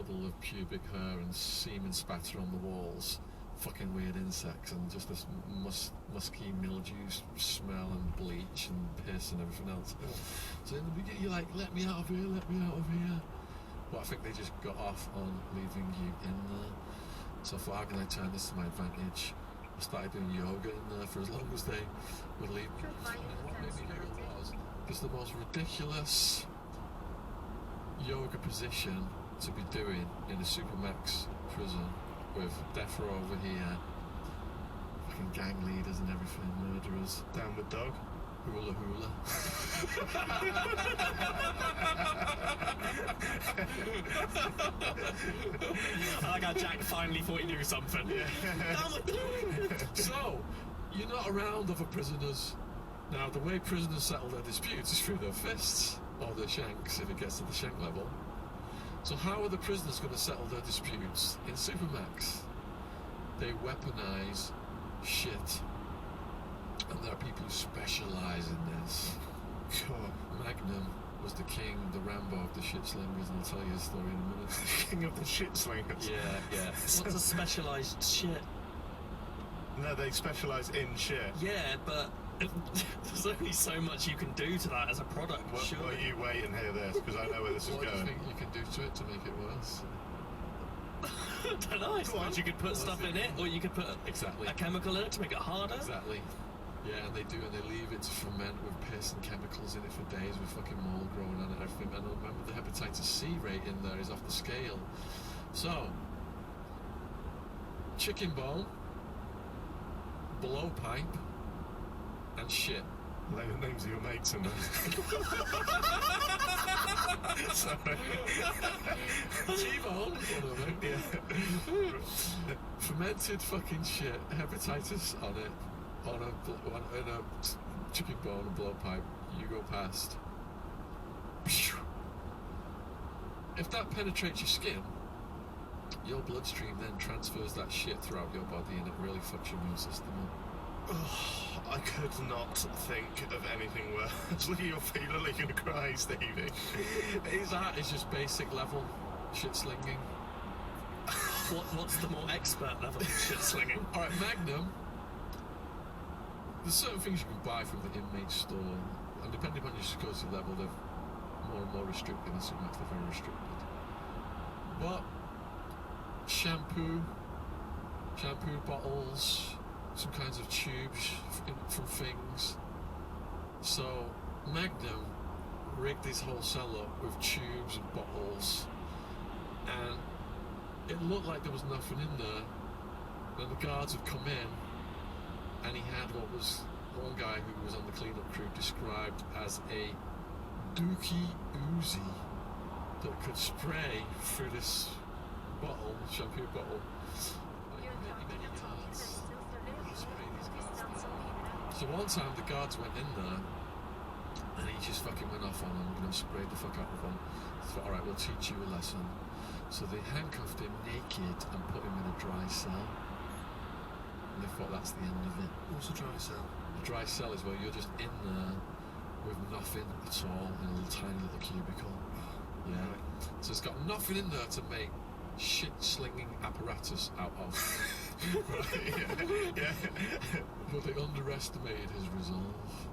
puddle of pubic hair and semen spatter on the walls, fucking weird insects, and just this musky mildew smell and bleach and piss and everything else. So in the beginning you're like, let me out of here, let me out of here. But I think they just got off on leaving you in there. So I thought, how can I turn this to my advantage? I started doing yoga in there for as long as they would leave me. And what made me do it was the most ridiculous yoga position to be doing in a Supermax prison with death row over here, fucking gang leaders and everything, murderers. Downward dog. Hula hula. I like how Jack finally thought he knew something. Yeah. So, you're not around other prisoners. Now, the way prisoners settle their disputes is through their fists, or their shanks, if it gets to the shank level. So how are the prisoners going to settle their disputes? In Supermax, they weaponize shit. And there are people who specialise in this. God. Magnum was the king, the Rambo of the shit slingers, and I'll tell you a story in a minute. King of the shit slingers. Yeah. What's a specialised shit? No, they specialise in shit. Yeah, but there's only so much you can do to that as a product. Well, surely. you wait and hear this, because I know where this is What do you going. think you can do to it to make it worse? I don't know. I suppose you could put stuff in it, or you could put Exactly. a chemical in it to make it harder. Exactly. Yeah, and they do, and they leave it to ferment with piss and chemicals in it for days with fucking mold growing on it and everything. And remember, the hepatitis C rate in there is off the scale. So, chicken bone, blowpipe, and shit. Like the names of your mates in there. Sorry. T-bone, one of them. Yeah. Fermented fucking shit, hepatitis on it, on a chicken bone and blowpipe. You go past. If that penetrates your skin, your bloodstream then transfers that shit throughout your body, and it really fucks your immune system up. Oh, I could not think of anything worse. Look at your feet, look like you're gonna cry, Stevie. That is just basic level shit slinging. What's the more expert level of shit slinging? Alright, Magnum. There's certain things you can buy from the inmate store, and depending on your security level, they're more and more restricted, and sometimes they're very restricted. But shampoo bottles, some kinds of tubes from things. So Magnum rigged his whole cell up with tubes and bottles, and it looked like there was nothing in there. And the guards had come in, and he had what was one guy who was on the cleanup crew described as a dookie Uzi that could spray through this bottle, shampoo bottle. So one time the guards went in there and he just fucking went off on them, sprayed the fuck out of them. So alright, we'll teach you a lesson. So they handcuffed him naked and put him in a dry cell. And they thought that's the end of it. What's a dry cell? A dry cell is where you're just in there with nothing at all in a little tiny little cubicle. Yeah. So it's got nothing in there to make shit slinging apparatus out of. Right, yeah. But they underestimated his resolve.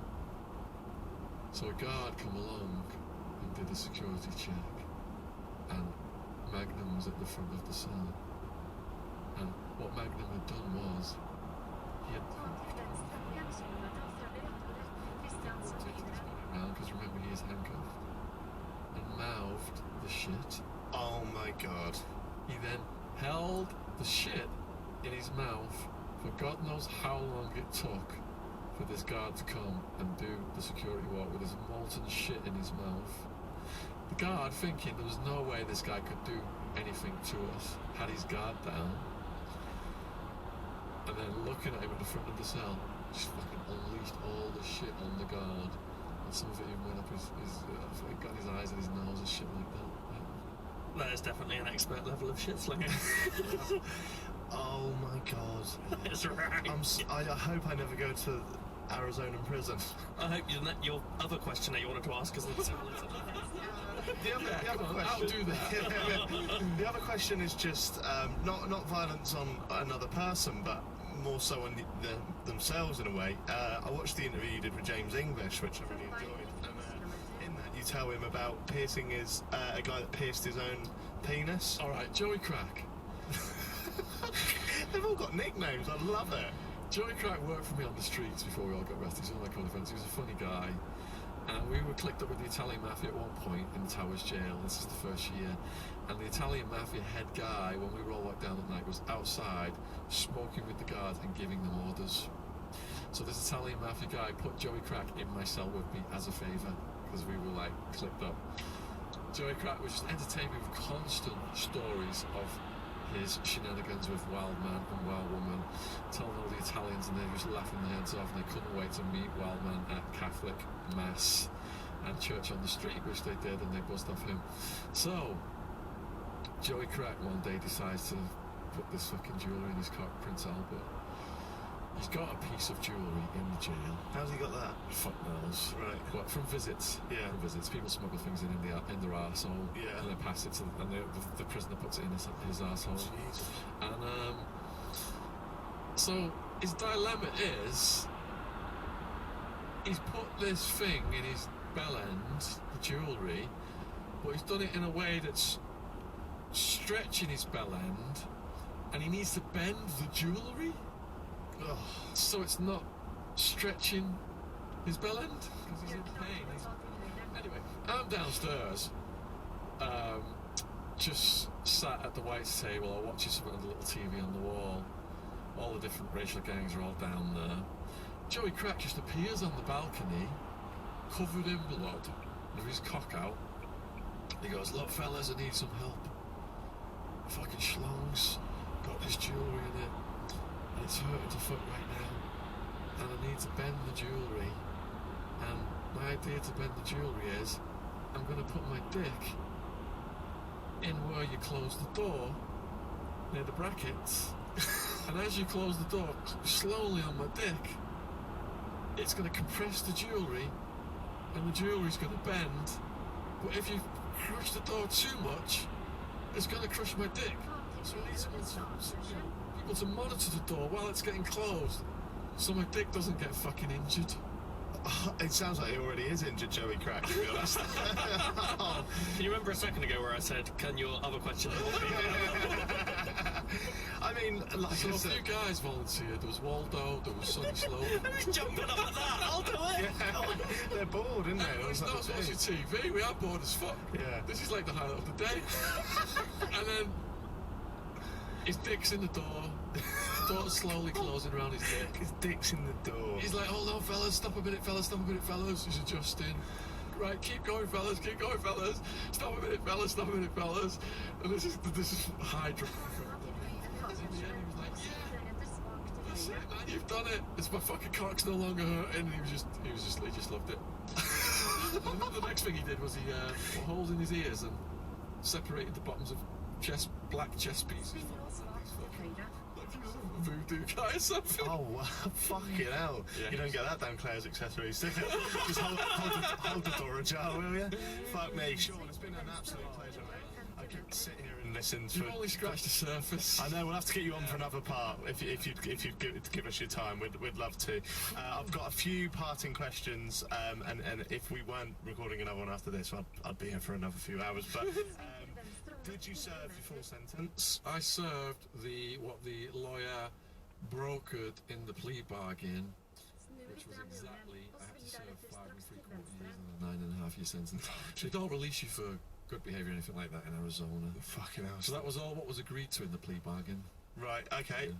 So a guard come along and did a security check, and Magnum was at the front of the cell. And what Magnum had done was he had around, because remember he is handcuffed, and mouthed the shit. Oh my god. He then held the shit in his mouth for God knows how long it took for this guard to come and do the security walk with his molten shit in his mouth. The guard, thinking there was no way this guy could do anything to us, had his guard down, and then looking at him at the front of the cell, just fucking unleashed all the shit on the guard, and some of it even went up his got in his eyes and his nose and shit like that. That is definitely an expert level of shit slinging. Oh my god. That's right. I hope I never go to Arizona prison. I hope your other question that you wanted to ask is The other Come on, question. outdo that. The other question is just not violence on another person, but more so on themselves in a way. I watched the interview you did with James English, which I really enjoyed. And in that, you tell him about piercing a guy that pierced his own penis. All right, Joey Crack. They've all got nicknames. I love it. Joey Crack worked for me on the streets before we all got arrested. He's one of my co-defendants. He was a funny guy. And we were clicked up with the Italian Mafia at one point in the Towers jail. This is the first year. And the Italian Mafia head guy, when we were all locked down at night, was outside smoking with the guards and giving them orders. So this Italian Mafia guy put Joey Crack in my cell with me as a favour, because we were like clipped up. Joey Crack was just entertaining me with constant stories of his shenanigans with Wild Man and Wild Woman, telling all the Italians, and they were just laughing their heads off, and they couldn't wait to meet Wild Man at Catholic Mass and Church on the Street, which they did, and they buzzed off him. So Joey Crack one day decides to put this fucking jewellery in his cock, Prince Albert. He's got a piece of jewellery in the jail. How's he got that? Fuck knows. Right. What, from visits? Yeah. From visits. People smuggle things in their arsehole. Yeah. And then pass it to and the prisoner puts it in his arsehole. Jesus. And so his dilemma is he's put this thing in his bell end, the jewellery, but he's done it in a way that's stretching his bell end, and he needs to bend the jewellery. Oh. So it's not stretching his bell end because he's in pain. Anyway, I'm downstairs, just sat at the whites table. I'm watching something on the little TV on the wall. All the different racial gangs are all down there. Joey Crack just appears on the balcony, covered in blood, with his cock out. He goes, "Look, fellas, I need some help. Fucking schlongs got this jewellery in it. And it's hurting to fuck right now, and I need to bend the jewellery, and my idea to bend the jewellery is I'm going to put my dick in where you close the door, near the brackets, and as you close the door slowly on my dick, it's going to compress the jewellery, and the jewellery's going to bend, but if you crush the door too much, it's going to crush my dick. So I need someone people to monitor the door while it's getting closed, so my dick doesn't get fucking injured." It sounds like he already is injured, Joey Crack, to be honest. Can you remember a second ago where I said, "Can your other question?" I mean, like So I a said, few guys volunteered. There was Waldo, there was Sonny Slope. Who's jumping up at that? I'll do it. yeah, they're bored, isn't they? Everyone's not watching TV. We are bored as fuck. Yeah. This is like the highlight of the day. And then his dick's in the door. The door's slowly closing around his dick. His dick's in the door. He's like, "Hold on, fellas, stop a minute, fellas, stop a minute, fellas." He's adjusting. "Right, keep going, fellas, keep going, fellas. Stop a minute, fellas, stop a minute, fellas." And this is Hydra. In the end, he was like, "Yeah, that's it, man, you've done it. It's my fucking cock's no longer hurting." And he just loved it. And then the next thing he did was he put holes in his ears and separated the bottoms of black chest pieces. Voodoo guy or something. Oh, wow. Fucking hell. Yeah. You don't get that down Claire's accessories, do you? Just hold the door ajar, will you? Fuck me. Sean, it's been an absolute pleasure, mate. I could sit here and listen for... You've only scratched the surface. I know, we'll have to get you on for another part if you'd give us your time. We'd love to. I've got a few parting questions, and if we weren't recording another one after this, I'd be here for another few hours. But did you serve your full sentence? I served what the lawyer brokered in the plea bargain, which was exactly, I have to serve 5 3/4 years and a 9.5 year sentence. They don't release you for good behaviour or anything like that in Arizona. Fucking hell. So that was all what was agreed to in the plea bargain. Right, okay.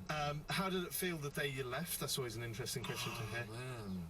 How did it feel the day you left? That's always an interesting question to hear. Man,